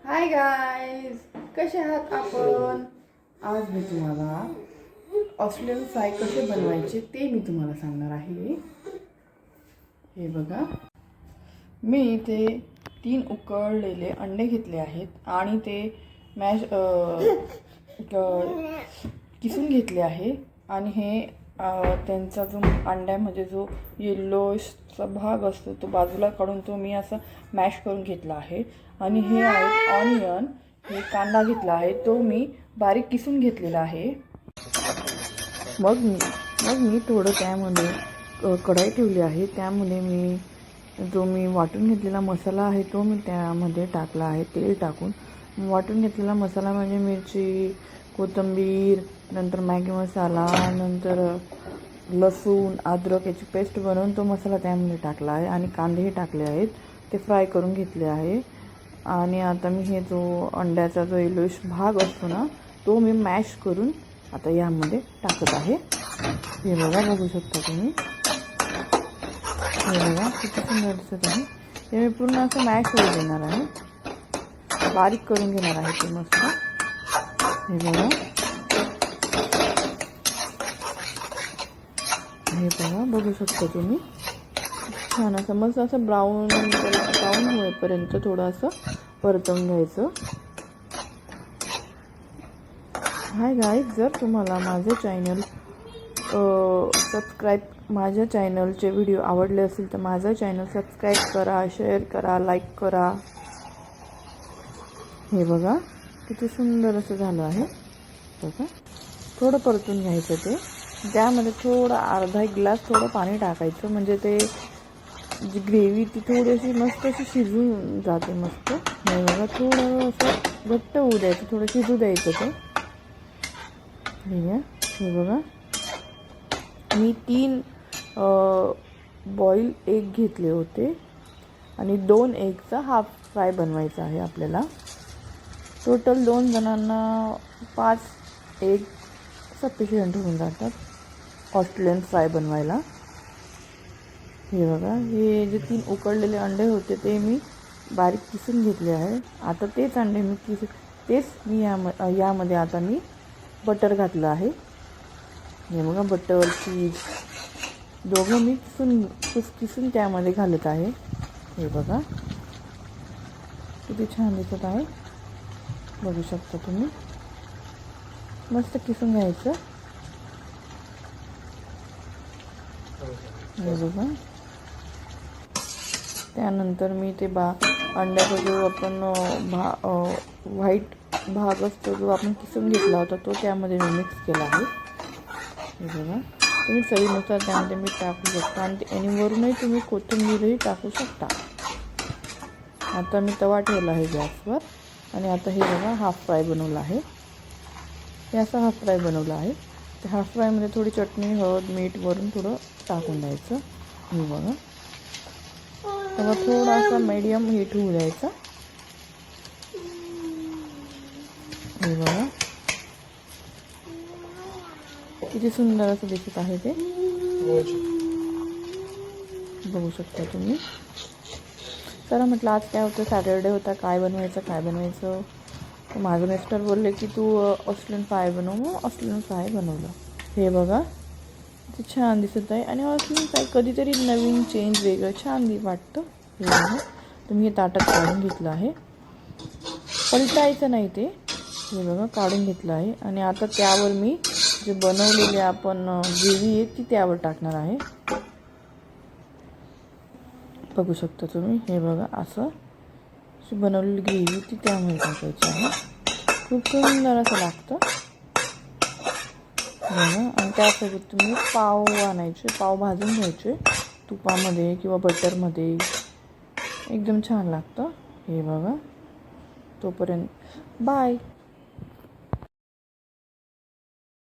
Hi guys, कसे आहात आपण? आज मी तुम्हाला ऑस्ट्रेलियन फ्राय कसे बनवायचे ते मी तुम्हाला सांगणार आहे. हे बघा, मी इथे 3 उकळलेले अंडे घेतले आहेत आणि ते मॅश किसून घेतले आहे. आणि हे त्यांचा जो अंड्यामध्ये जो येल्लोचा भाग असतो तो बाजूला काढून तो मी असं मॅश करून घेतला आहे. आणि हे आहे ऑनियन, हे कांदा घेतला आहे तो मी बारीक किसून घेतलेला आहे. मग मी थोडं त्यामध्ये कढाई ठेवली आहे. त्यामध्ये मी वाटून घेतलेला मसाला आहे तो मी त्यामध्ये टाकला आहे. तेल टाकून वाटून घेतलेला मसाला म्हणजे मिरची, कोथिंबीर, नंतर मॅगी मसाला, नंतर लसूण, अद्रक याची पेस्ट बनवून तो मसाला त्यामध्ये टाकला आहे. आणि कांदेही टाकले आहेत, ते फ्राय करून घेतले आहे. आणि आता मी हे जो अंड्याचा जो येलोइश भाग असतो ना तो मी मॅश करून आता यामध्ये टाकत आहे. हे बघा, बघू शकता तुम्ही. हे बघा किती सुंदर दिसत आहे. हे मी पूर्ण असं मॅश होऊ देणार आहे, बारीक करून घेणार आहे ते मस्त. हे बघा, हे बघा, बघू शकता तुम्ही. छान असं मस्त असं ब्राऊन होईपर्यंत थोडं असं परतवून घ्यायचं. हाय गाईज, जर तुम्हाला माझ्या चॅनलचे व्हिडिओ आवडले असेल तर माझं चॅनल सबस्क्राईब करा, शेअर करा, लाईक करा. हे बघा किती सुंदर असं झालं आहे. बघा, थोडं परतून घ्यायचं ते. त्यामध्ये थोडं अर्धा एक ग्लास थोडं पाणी टाकायचं, म्हणजे ते जी ग्रेव्ही ती थोडीशी मस्त अशी शिजून जाते मस्त. हे बघा, थोडं असं घट्ट होऊ द्यायचं, थोडं शिजू द्यायचं ते. हे बघा, मी 3 बॉईल एग घेतले होते आणि 2 एगचा हाफ फ्राय बनवायचा आहे आपल्याला. टोटल 2 जणांना 5 एग सफिशियंट होऊन जातात ऑस्ट्रेलियन फ्राय बनवायला. हे बघा, हे जे 3 उकडलेले अंडे होते ते मी बारीक किसून घेतले आहे. आता तेच अंडे मी यामध्ये आता मी बटर घातलं आहे. हे बघा, बटर, चीज दोघं मी किसून त्यामध्ये घालत आहे. हे बघा किती छान दिसत आहे, बघू शकता तुम्ही. मस्त किसून घ्यायचं. हे बघा, त्यानंतर मी ते अंड्याचा जो आपण व्हाईट भाग असतो जो आपण किसून घेतला होता तो त्यामध्ये मी मिक्स केला आहे. हे बघा, तुम्ही चवीनुसार त्यामध्ये मीठ टाकू शकता आणि वरूनही तुम्ही कोथिंबीरही टाकू शकता. आता मी तवा ठेवला आहे गॅसवर आणि आता हे बघा हाफ फ्राय बनवला आहे. हे असं हाफ फ्राय बनवलं आहे. त्या हाफ फ्रायमध्ये थोडी चटणी, हळद, मीठ वरून थोडं टाकून द्यायचं. हे बघा, तवा थोडासा मीडियम हीट होऊ द्यायचा. हे बघा किती सुंदर असं दिसत आहे ते, बघू शकता तुम्ही. चला म्हटलं आज काय होतं, सॅटर्डे होता, काय बनवायचं. तर माझं मिस्टर बोलले की तू ऑस्ट्रेलियन फ्राय बनव. मग ऑस्ट्रेलियन फ्राय बनवलं. हे बघा ते छान दिसत आहे. आणि ऑस्ट्रेलियन फ्राय कधीतरी नवीन चेंज वेगळं छान वाटतं. हे बघा, तुम्ही हे ताटात काढून घेतलं आहे, पलटायचं नाही ते. हे बघा, काढून घेतलं आहे. आणि आता त्यावर मी जे बनवलेले आपण ग्रेव्ही आहे ती त्यावर टाकणार आहे. बघू शकता तुम्ही. हे बघा, असं बनवलेली ग्रेव्ही ती त्यामध्ये टाकायची आहे. खूप सुंदर असं लागतं. बघा, आणि त्यासोबत तुम्ही पाव आणायचे, पाव भाजून घ्यायचे तुपामध्ये किंवा बटरमध्ये, एकदम छान लागतं. हे बघा, तोपर्यंत बाय.